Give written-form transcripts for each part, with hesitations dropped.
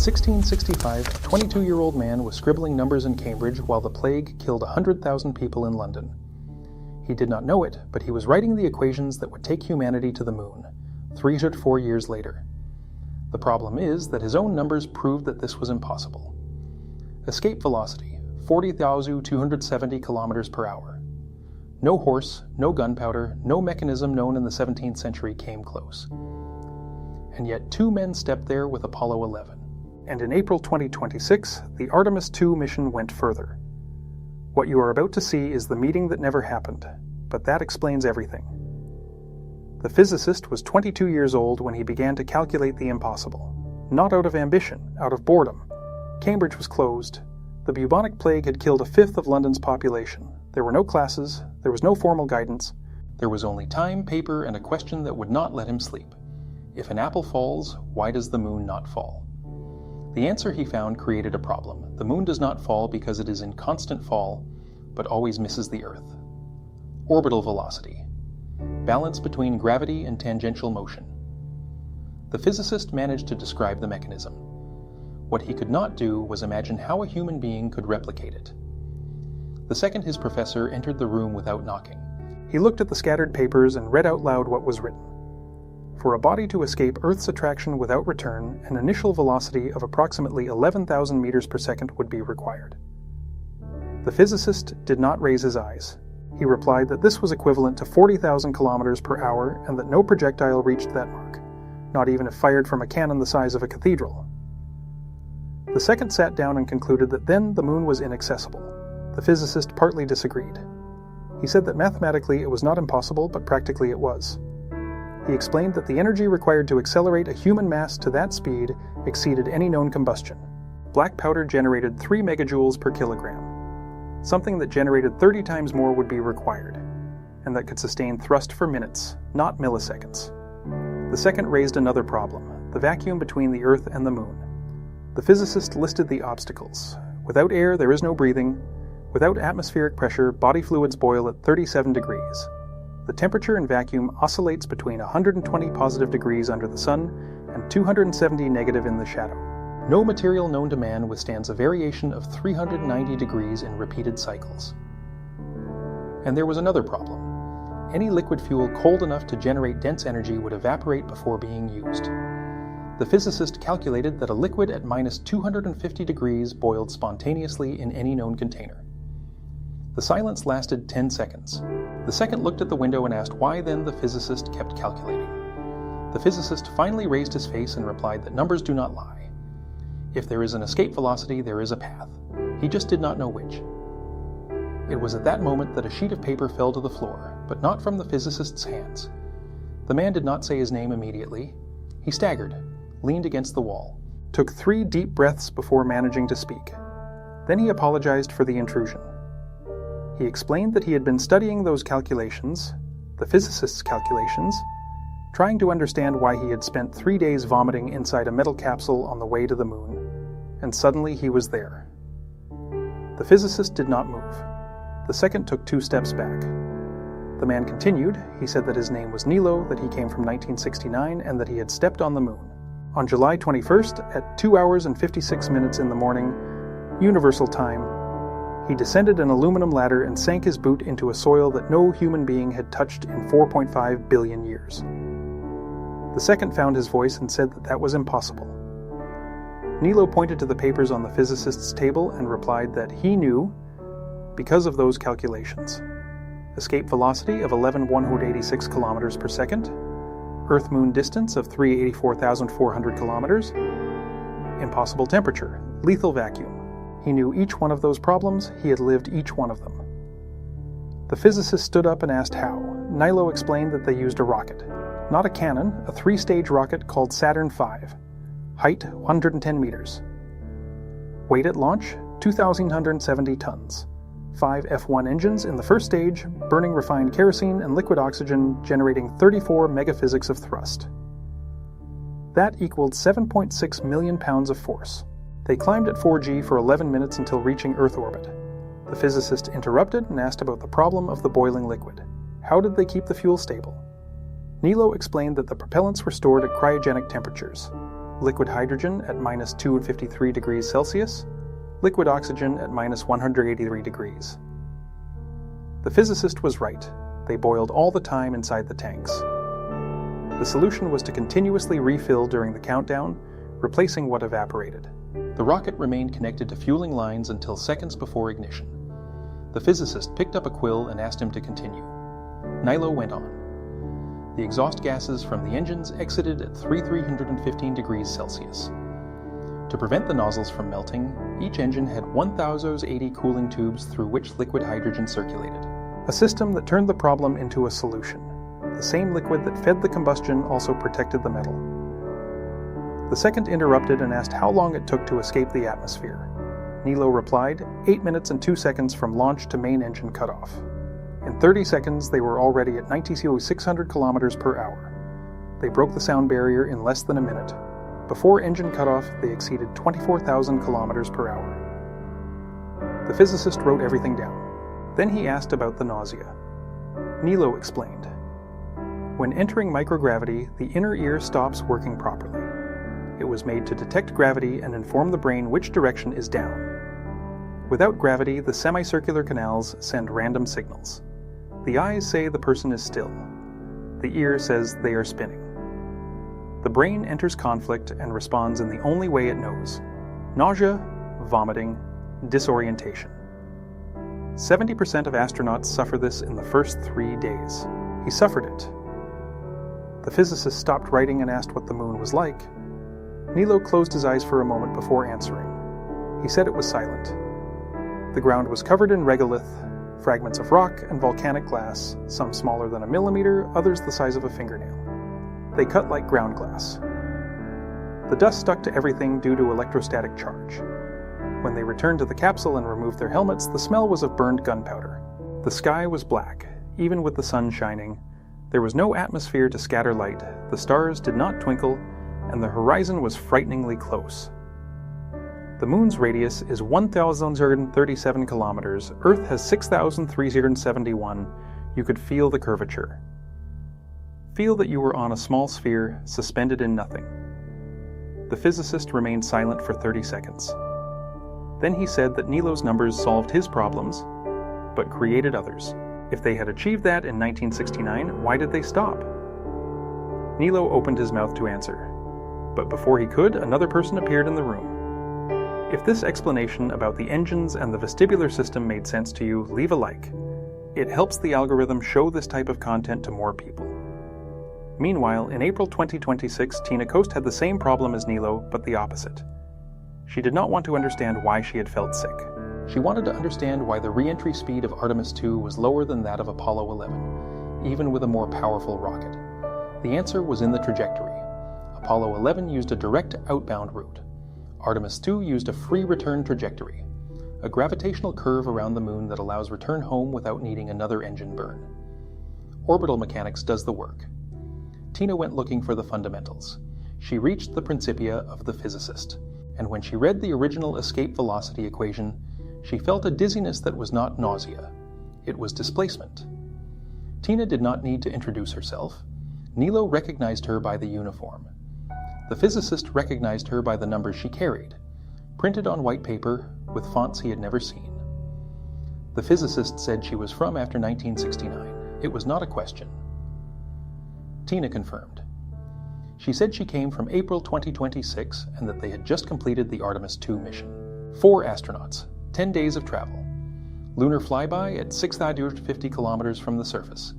1665, a 22-year-old man was scribbling numbers in Cambridge while the plague killed 100,000 people in London. He did not know it, but he was writing the equations that would take humanity to the moon, 304 years later. The problem is that his own numbers proved that this was impossible. Escape velocity, 40,270 kilometers per hour. No horse, no gunpowder, no mechanism known in the 17th century came close. And yet 2 men stepped there with Apollo 11. And in April 2026, the Artemis II mission went further. What you are about to see is the meeting that never happened, but that explains everything. The physicist was 22 years old when he began to calculate the impossible. Not out of ambition, out of boredom. Cambridge was closed. The bubonic plague had killed 1/5 of London's population. There were no classes, there was no formal guidance. There was only time, paper, and a question that would not let him sleep. If an apple falls, why does the moon not fall? The answer he found created a problem. The moon does not fall because it is in constant fall, but always misses the Earth. Orbital velocity. Balance between gravity and tangential motion. The physicist managed to describe the mechanism. What he could not do was imagine how a human being could replicate it. The second his professor entered the room without knocking, he looked at the scattered papers and read out loud what was written. For a body to escape Earth's attraction without return, an initial velocity of approximately 11,000 meters per second would be required. The physicist did not raise his eyes. He replied that this was equivalent to 40,000 kilometers per hour and that no projectile reached that mark, not even if fired from a cannon the size of a cathedral. The second sat down and concluded that then the moon was inaccessible. The physicist partly disagreed. He said that mathematically it was not impossible, but practically it was. He explained that the energy required to accelerate a human mass to that speed exceeded any known combustion. Black powder generated 3 megajoules per kilogram. Something that generated 30 times more would be required, and that could sustain thrust for minutes, not milliseconds. The second raised another problem, the vacuum between the Earth and the moon. The physicist listed the obstacles. Without air, there is no breathing. Without atmospheric pressure, body fluids boil at 37 degrees. The temperature in vacuum oscillates between 120 positive degrees under the sun and 270 negative in the shadow. No material known to man withstands a variation of 390 degrees in repeated cycles. And there was another problem. Any liquid fuel cold enough to generate dense energy would evaporate before being used. The physicist calculated that a liquid at minus 250 degrees boiled spontaneously in any known container. The silence lasted 10 seconds. The second looked at the window and asked why then the physicist kept calculating. The physicist finally raised his face and replied that numbers do not lie. If there is an escape velocity, there is a path. He just did not know which. It was at that moment that a sheet of paper fell to the floor, but not from the physicist's hands. The man did not say his name immediately. He staggered, leaned against the wall, took 3 deep breaths before managing to speak. Then he apologized for the intrusion. He explained that he had been studying those calculations, the physicist's calculations, trying to understand why he had spent 3 days vomiting inside a metal capsule on the way to the moon, and suddenly he was there. The physicist did not move. The second took 2 steps back. The man continued. He said that his name was Nilo, that he came from 1969, and that he had stepped on the moon. On July 21st, at 2 hours and 56 minutes in the morning, Universal Time, he descended an aluminum ladder and sank his boot into a soil that no human being had touched in 4.5 billion years. The second found his voice and said that that was impossible. Nilo pointed to the papers on the physicist's table and replied that he knew, because of those calculations. Escape velocity of 11,186 kilometers per second, Earth-Moon distance of 384,400 kilometers, impossible temperature, lethal vacuum. He knew each one of those problems, he had lived each one of them. The physicist stood up and asked how. Nilo explained that they used a rocket. Not a cannon, a 3-stage rocket called Saturn V. Height, 110 meters. Weight at launch, 2,170 tons. 5 F1 engines in the first stage, burning refined kerosene and liquid oxygen, generating 34 megaphysics of thrust. That equaled 7.6 million pounds of force. They climbed at 4G for 11 minutes until reaching Earth orbit. The physicist interrupted and asked about the problem of the boiling liquid. How did they keep the fuel stable? Nilo explained that the propellants were stored at cryogenic temperatures. liquid hydrogen at minus 253 degrees Celsius, liquid oxygen at minus 183 degrees. The physicist was right. They boiled all the time inside the tanks. The solution was to continuously refill during the countdown, replacing what evaporated. The rocket remained connected to fueling lines until seconds before ignition. The physicist picked up a quill and asked him to continue. Nilo went on. The exhaust gases from the engines exited at 315 degrees Celsius. To prevent the nozzles from melting, each engine had 1,080 cooling tubes through which liquid hydrogen circulated. A system that turned the problem into a solution. The same liquid that fed the combustion also protected the metal. The second interrupted and asked how long it took to escape the atmosphere. Nilo replied, 8 minutes and 2 seconds from launch to main engine cutoff. In 30 seconds, they were already at 600 kilometers per hour. They broke the sound barrier in less than a minute. Before engine cutoff, they exceeded 24,000 kilometers per hour. The physicist wrote everything down. Then he asked about the nausea. Nilo explained. When entering microgravity, the inner ear stops working properly. It was made to detect gravity and inform the brain which direction is down. Without gravity, the semicircular canals send random signals. The eyes say the person is still. The ear says they are spinning. The brain enters conflict and responds in the only way it knows: nausea, vomiting, disorientation. 70% of astronauts suffer this in the first 3 days. He suffered it. The physicist stopped writing and asked what the moon was like. Nilo closed his eyes for a moment before answering. He said it was silent. The ground was covered in regolith, fragments of rock and volcanic glass, some smaller than a millimeter, others the size of a fingernail. They cut like ground glass. The dust stuck to everything due to electrostatic charge. When they returned to the capsule and removed their helmets, the smell was of burned gunpowder. The sky was black, even with the sun shining. There was no atmosphere to scatter light, the stars did not twinkle, and the horizon was frighteningly close. The moon's radius is 1,037 kilometers, Earth has 6,371. You could feel the curvature. Feel that you were on a small sphere, suspended in nothing. The physicist remained silent for 30 seconds. Then he said that Nilo's numbers solved his problems, but created others. If they had achieved that in 1969, why did they stop? Nilo opened his mouth to answer. But before he could, another person appeared in the room. If this explanation about the engines and the vestibular system made sense to you, leave a like. It helps the algorithm show this type of content to more people. Meanwhile, in April 2026, Tina Koch had the same problem as Nilo, but the opposite. She did not want to understand why she had felt sick. She wanted to understand why the re-entry speed of Artemis II was lower than that of Apollo 11, even with a more powerful rocket. The answer was in the trajectory. Apollo 11 used a direct outbound route. Artemis II used a free return trajectory, a gravitational curve around the moon that allows return home without needing another engine burn. Orbital mechanics does the work. Tina went looking for the fundamentals. She reached the principia of the physicist, and when she read the original escape velocity equation, she felt a dizziness that was not nausea. It was displacement. Tina did not need to introduce herself. Nilo recognized her by the uniform. The physicist recognized her by the numbers she carried, printed on white paper with fonts he had never seen. The physicist said she was from after 1969. It was not a question. Tina confirmed. She said she came from April 2026 and that they had just completed the Artemis II mission. 4 astronauts, 10 days of travel. Lunar flyby at 650 kilometers from the surface.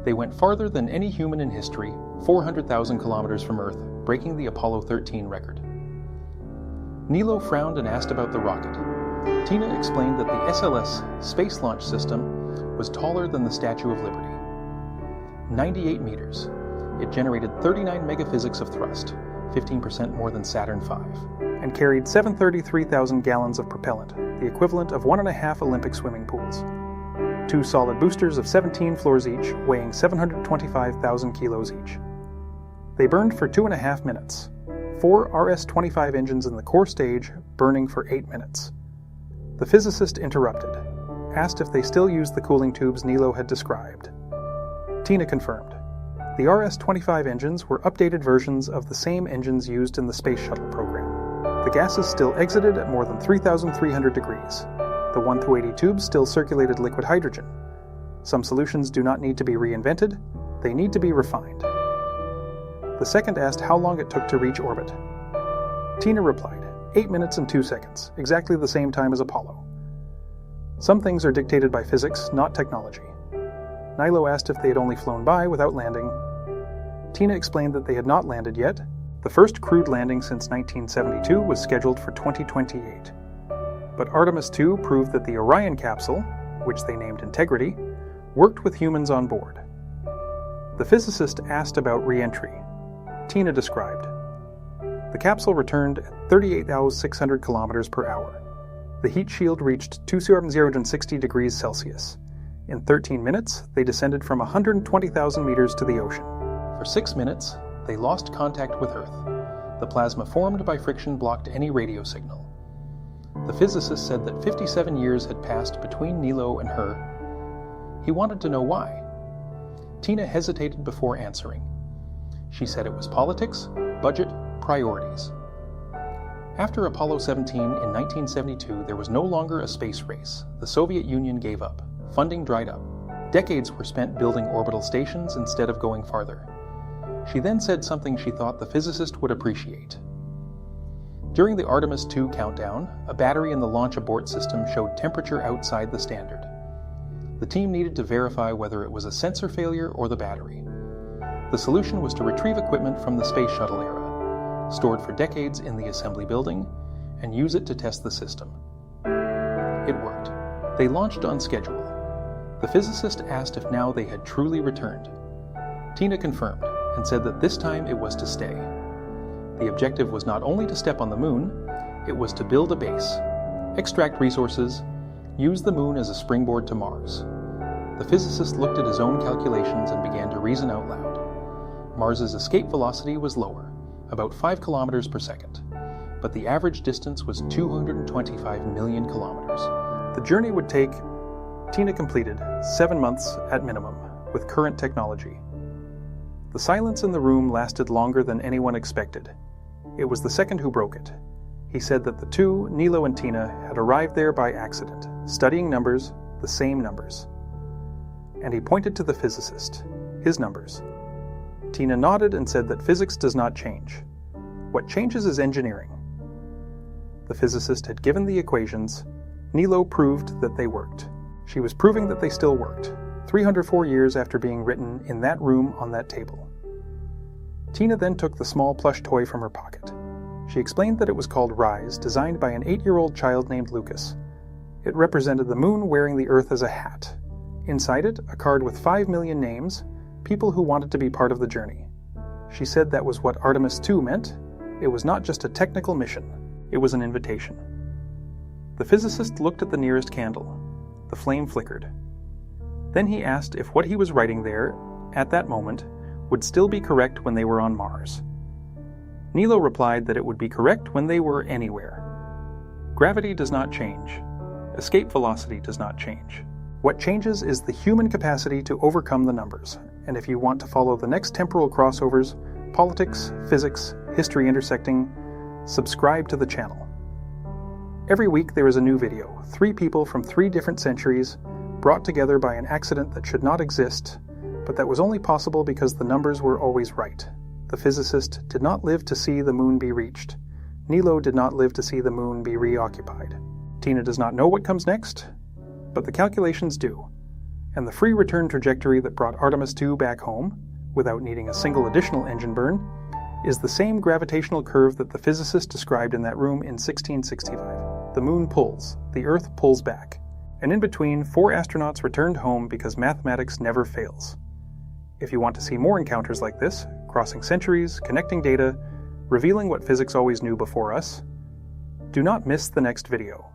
They went farther than any human in history, 400,000 kilometers from Earth, breaking the Apollo 13 record. Nilo frowned and asked about the rocket. Tina explained that the SLS, Space Launch System, was taller than the Statue of Liberty. 98 meters. It generated 39 megaphysics of thrust, 15% more than Saturn V, and carried 733,000 gallons of propellant, the equivalent of 1.5 Olympic swimming pools. 2 solid boosters of 17 floors each, weighing 725,000 kilos each. They burned for 2.5 minutes. 4 RS-25 engines in the core stage, burning for 8 minutes. The physicist interrupted, asked if they still used the cooling tubes Nilo had described. Tina confirmed. The RS-25 engines were updated versions of the same engines used in the Space Shuttle program. The gases still exited at more than 3,300 degrees. The 1 through 80 tubes still circulated liquid hydrogen. Some solutions do not need to be reinvented, they need to be refined. The second asked how long it took to reach orbit. Tina replied, 8 minutes and 2 seconds, exactly the same time as Apollo. Some things are dictated by physics, not technology. Nilo asked if they had only flown by without landing. Tina explained that they had not landed yet. The first crewed landing since 1972 was scheduled for 2028. But Artemis II proved that the Orion capsule, which they named Integrity, worked with humans on board. The physicist asked about re-entry. Tina described. The capsule returned at 38,600 kilometers per hour. The heat shield reached 260 degrees Celsius. In 13 minutes, they descended from 120,000 meters to the ocean. For 6 minutes, they lost contact with Earth. The plasma formed by friction blocked any radio signal. The physicist said that 57 years had passed between Nilo and her. He wanted to know why. Tina hesitated before answering. She said it was politics, budget, priorities. After Apollo 17 in 1972, there was no longer a space race. The Soviet Union gave up. Funding dried up. Decades were spent building orbital stations instead of going farther. She then said something she thought the physicist would appreciate. During the Artemis II countdown, a battery in the launch abort system showed temperature outside the standard. The team needed to verify whether it was a sensor failure or the battery. The solution was to retrieve equipment from the Space Shuttle era, stored for decades in the assembly building, and use it to test the system. It worked. They launched on schedule. The physicist asked if now they had truly returned. Tina confirmed and said that this time it was to stay. The objective was not only to step on the moon, it was to build a base, extract resources, use the moon as a springboard to Mars. The physicist looked at his own calculations and began to reason out loud. Mars's escape velocity was lower, about 5 kilometers per second, but the average distance was 225 million kilometers. The journey would take, Tina completed, 7 months at minimum, with current technology. The silence in the room lasted longer than anyone expected. It was the second who broke it. He said that the two, Nilo and Tina, had arrived there by accident, studying numbers, the same numbers. And he pointed to the physicist, his numbers. Tina nodded and said that physics does not change. What changes is engineering. The physicist had given the equations. Nilo proved that they worked. She was proving that they still worked, 304 years after being written in that room on that table. Tina then took the small plush toy from her pocket. She explained that it was called Rise, designed by an 8-year-old child named Lucas. It represented the moon wearing the Earth as a hat. Inside it, a card with 5 million names, people who wanted to be part of the journey. She said that was what Artemis II meant. It was not just a technical mission. It was an invitation. The physicist looked at the nearest candle. The flame flickered. Then he asked if what he was writing there, at that moment, would still be correct when they were on Mars. Nilo replied that it would be correct when they were anywhere. Gravity does not change. Escape velocity does not change. What changes is the human capacity to overcome the numbers, and if you want to follow the next temporal crossovers, politics, physics, history intersecting, subscribe to the channel. Every week there is a new video, 3 people from 3 different centuries, brought together by an accident that should not exist, but that was only possible because the numbers were always right. The physicist did not live to see the moon be reached. Nilo did not live to see the moon be reoccupied. Tina does not know what comes next, but the calculations do. And the free return trajectory that brought Artemis II back home, without needing a single additional engine burn, is the same gravitational curve that the physicist described in that room in 1665. The moon pulls, the Earth pulls back. And in between, 4 astronauts returned home because mathematics never fails. If you want to see more encounters like this, crossing centuries, connecting data, revealing what physics always knew before us, do not miss the next video.